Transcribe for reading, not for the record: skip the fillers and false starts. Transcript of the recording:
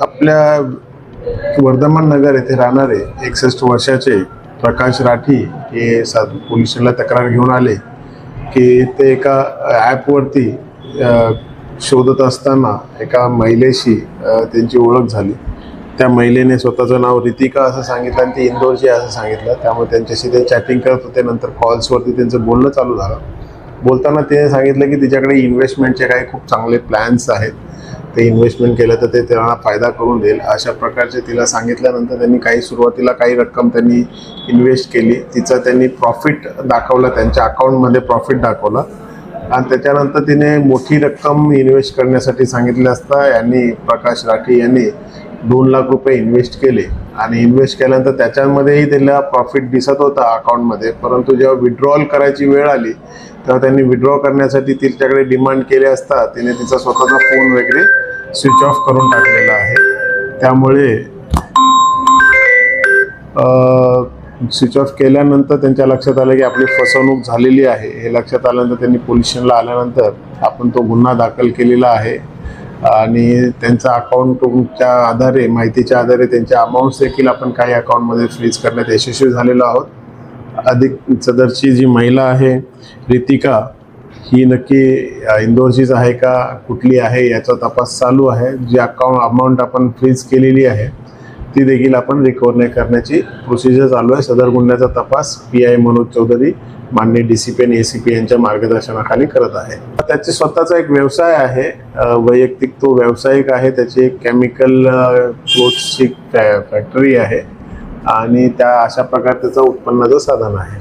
आपल्या वर्धमान नगर येथे राहणारे 61 वर्षाचे प्रकाश राठी हे पोलिसांना तक्रार घेऊन आले की ते एका ॲपवरती शोधत असताना एका महिलेशी त्यांची ओळख झाली. त्या महिलेने स्वतःचं नाव रितिका असं सांगितलं आणि ती इंदोरची असं सांगितलं. त्यामुळे त्यांच्याशी ते चॅटिंग करत होते. नंतर कॉल्सवरती त्यांचं बोलणं चालू झालं. बोलताना तिने सांगितलं की तिच्याकडे इन्व्हेस्टमेंटचे काही खूप चांगले प्लॅन्स आहेत, ते इन्व्हेस्टमेंट केलं तर ते त्यांना फायदा करून देईल अशा प्रकारचे तिला सांगितल्यानंतर त्यांनी सुरुवातीला काही रक्कम त्यांनी इन्व्हेस्ट केली. तिचं त्यांनी प्रॉफिट दाखवलं, त्यांच्या अकाउंटमध्ये प्रॉफिट दाखवलं आणि त्याच्यानंतर तिने मोठी रक्कम इन्व्हेस्ट करण्यासाठी सांगितले असता प्रकाश राठी यांनी 2 लाख रुपये इन्व्हेस्ट केले आणि इन्व्हेस्ट केल्यानंतर त्याच्यामध्येही त्याला प्रॉफिट दिसत होता अकाउंटमध्ये. परंतु जेव्हा विड्रॉल करायची वेळ आली तेव्हा त्यांनी विड्रॉ करण्यासाठी तिच्याकडे डिमांड केली असता तिने तिचा स्वतःचा फोन वगैरे स्विच ऑफ करून टाकलेला आहे. त्यामुळे स्विच ऑफ केल्यानंतर त्यांच्या लक्षात आलं की आपली फसवणूक झालेली आहे. हे लक्षात आल्यानंतर त्यांनी पोलीस स्टेशनला आल्यानंतर आपण तो गुन्हा दाखल केलेला आहे आणि त्यांचा अकाउंटच्या आधारे माहितीच्या आधारे त्यांच्या अमाऊंट्स देखील आपण काही अकाउंटमध्ये फ्रीज करण्यात यशस्वी झालेलो आहोत. अधिक सदरची जी महिला आहे रितिका ही नक्की इंदोरचीच आहे का कुठली आहे याचा तपास चालू आहे. जी अमाऊंट आपण फ्रीज केलेली आहे ती देखील आपण रिकव्हर करण्याची प्रोसिजर चालू आहे. सदर गुन्ह्याचा तपास PI मनोज चौधरी माननीय DCP आणि ACP यांच्या मार्गदर्शनाखाली करत आहे. त्याचे स्वतःचा एक व्यवसाय आहे, वैयक्तिक तो व्यावसायिक आहे. त्याची एक केमिकल क्लोथ्सची फॅक्टरी आहे आणि त्या अशा प्रकारे त्याचं उत्पन्नाचं साधन आहे.